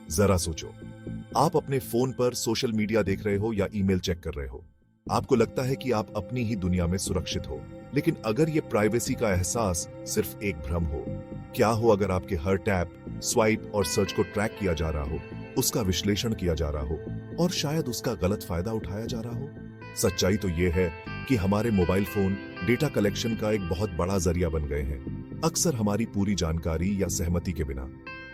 जरा सोचो, आप अपने फोन पर सोशल मीडिया देख रहे हो या ईमेल चेक कर रहे हो। आपको लगता है कि आप अपनी ही दुनिया में सुरक्षित हो, लेकिन अगर ये प्राइवेसी का एहसास सिर्फ एक भ्रम हो, क्या हो अगर आपके हर टैप, स्वाइप और सर्च को ट्रैक किया जा रहा हो, उसका विश्लेषण किया जा रहा हो और शायद उसका गलत फायदा उठाया जा रहा हो? सच्चाई तो ये है कि हमारे मोबाइल फोन डेटा कलेक्शन का एक बहुत बड़ा जरिया बन गए हैं, अक्सर हमारी पूरी जानकारी या सहमति के बिना।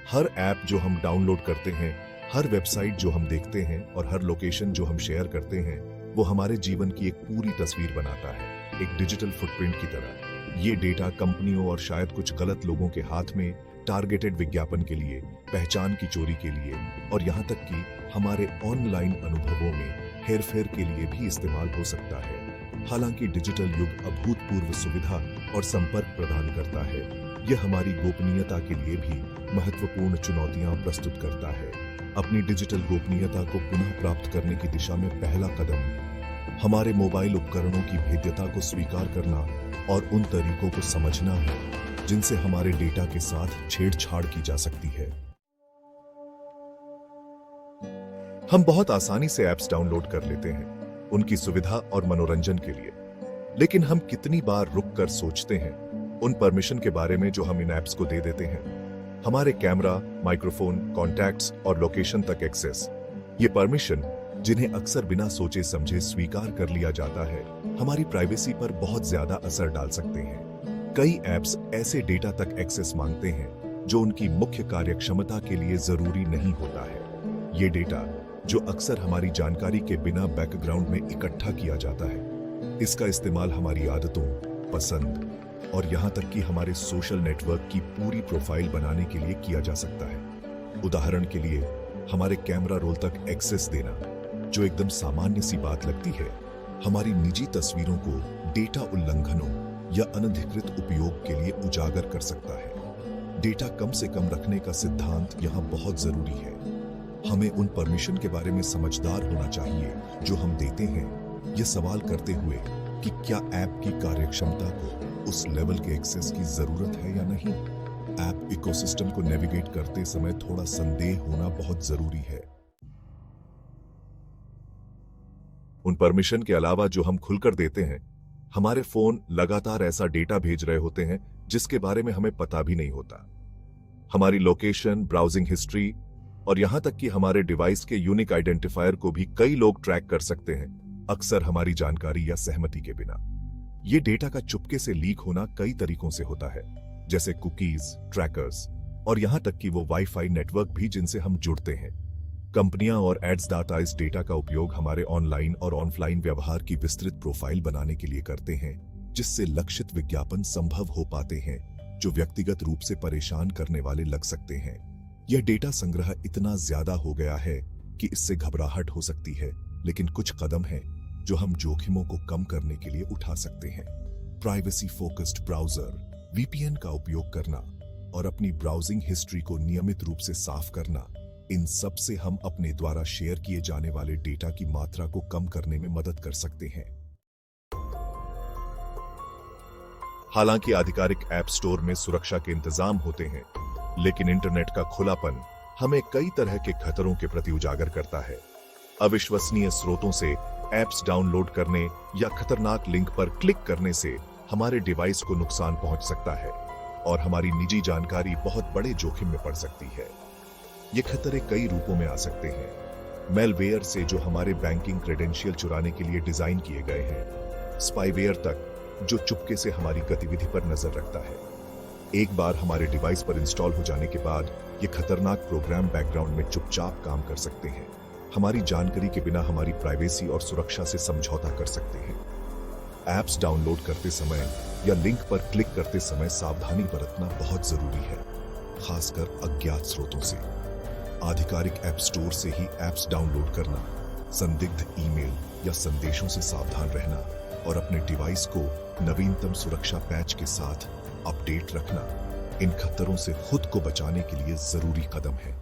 हर ऐप जो हम डाउनलोड करते हैं, हर वेबसाइट जो हम देखते हैं और हर लोकेशन जो हम शेयर करते हैं, वो हमारे जीवन की एक पूरी तस्वीर बनाता है, एक डिजिटल फुटप्रिंट की तरह। ये डेटा कंपनियों और शायद कुछ गलत लोगों के हाथ में टारगेटेड विज्ञापन के लिए, पहचान की चोरी के लिए और यहाँ तक कि हमारे ऑनलाइन अनुभवों में हेरफेर के लिए भी इस्तेमाल हो सकता है। हालांकि डिजिटल युग अभूतपूर्व सुविधा और संपर्क प्रदान करता है, यह हमारी गोपनीयता के लिए भी महत्वपूर्ण चुनौतियां प्रस्तुत करता है। अपनी डिजिटल गोपनीयता को पुनः प्राप्त करने की दिशा में पहला कदम हमारे मोबाइल उपकरणों की भेद्यता को स्वीकार करना और उन तरीकों को समझना है जिनसे हमारे डेटा के साथ छेड़छाड़ की जा सकती है। हम बहुत आसानी से ऐप्स डाउनलोड कर लेते हैं, उनकी सुविधा और मनोरंजन के लिए, लेकिन हम कितनी बार रुक कर सोचते हैं उन परमिशन के बारे में जो हम इन ऐप्स को दे देते हैं? हमारे कैमरा, माइक्रोफोन, कॉन्टैक्ट्स और लोकेशन तक एक्सेस, ये परमिशन जिन्हें अक्सर बिना सोचे समझे स्वीकार कर लिया जाता है, हमारी प्राइवेसी पर बहुत ज्यादा असर डाल सकते हैं। कई ऐप्स ऐसे डेटा तक एक्सेस मांगते हैं जो उनकी मुख्य कार्यक्षमता के लिए जरूरी नहीं होता है। ये डेटा जो अक्सर हमारी जानकारी के बिना बैकग्राउंड में इकट्ठा किया जाता है, इसका इस्तेमाल हमारी आदतों, पसंद और यहां तक कि हमारे सोशल नेटवर्क की पूरी प्रोफाइल बनाने के लिए किया जा सकता है। उदाहरण के लिए, हमारे कैमरा रोल तक एक्सेस देना, जो एकदम सामान्य सी बात लगती है, हमारी निजी तस्वीरों को डेटा उल्लंघनों या अनधिकृत उपयोग के लिए उजागर कर सकता है। डेटा कम से कम रखने का सिद्धांत यहाँ बहुत जरूरी है। हमें उन परमिशन के बारे में समझदार होना चाहिए जो हम देते हैं, ये सवाल करते हुए कि क्या ऐप की कार्यक्षमता को उस लेवल के एक्सेस की जरूरत है या नहीं। ऐप इकोसिस्टम को नेविगेट करते समय थोड़ा संदेह होना बहुत जरूरी है। उन परमिशन के अलावा जो हम खुलकर देते हैं, हमारे फोन लगातार ऐसा डेटा भेज रहे होते हैं जिसके बारे में हमें पता भी नहीं होता। हमारी लोकेशन, ब्राउजिंग हिस्ट्री और यहां तक कि हमारे डिवाइस के यूनिक आइडेंटिफायर को भी कई लोग ट्रैक कर सकते हैं, अक्सर हमारी जानकारी या सहमति के बिना। ये डेटा का चुपके से लीक होना कई तरीकों से होता है, जैसे कुकीज, ट्रैकर्स और यहां तक कि वो वाईफाई नेटवर्क भी जिनसे हम जुड़ते हैं। कंपनियां और एड्स दाता इस डेटा का उपयोग हमारे ऑनलाइन और ऑफलाइन व्यवहार की विस्तृत प्रोफाइल बनाने के लिए करते हैं, जिससे लक्षित विज्ञापन संभव हो पाते हैं जो व्यक्तिगत रूप से परेशान करने वाले लग सकते हैं। यह डेटा संग्रह इतना ज्यादा हो गया है कि इससे घबराहट हो सकती है, लेकिन कुछ कदम हैं जो हम जोखिमों को कम करने के लिए उठा सकते हैं। प्राइवेसी फोकस्ड ब्राउजर, वीपीएन का उपयोग करना और अपनी ब्राउजिंग हिस्ट्री को नियमित रूप से साफ करना, इन सब से हम अपने द्वारा शेयर किए जाने वाले डेटा की मात्रा को कम करने में मदद कर सकते हैं। हालांकि आधिकारिक ऐप स्टोर में सुरक्षा के इंतजाम होते हैं, लेकिन इंटरनेट का खुलापन हमें कई तरह के खतरों के प्रति उजागर करता है। अविश्वसनीय स्रोतों से ऐप्स डाउनलोड करने या खतरनाक लिंक पर क्लिक करने से हमारे डिवाइस को नुकसान पहुंच सकता है और हमारी निजी जानकारी बहुत बड़े जोखिम में पड़ सकती है। ये खतरे कई रूपों में आ सकते हैं। मेलवेयर से जो हमारे बैंकिंग क्रेडेंशियल चुराने के लिए डिजाइन किए गए हैं, स्पाईवेयर तक जो चुपके से हमारी गतिविधि पर नजर रखता है। एक बार हमारे डिवाइस पर इंस्टॉल हो जाने के बाद ये खतरनाक प्रोग्राम बैकग्राउंड में चुपचाप काम कर सकते हैं, हमारी जानकारी के बिना हमारी प्राइवेसी और सुरक्षा से समझौता कर सकते हैं। ऐप्स डाउनलोड करते समय या लिंक पर क्लिक करते समय सावधानी बरतना बहुत जरूरी है, खासकर अज्ञात स्रोतों से। आधिकारिक ऐप स्टोर से ही ऐप्स डाउनलोड करना, संदिग्ध ईमेल या संदेशों से सावधान रहना और अपने डिवाइस को नवीनतम सुरक्षा पैच के साथ अपडेट रखना इन खतरों से खुद को बचाने के लिए जरूरी कदम है।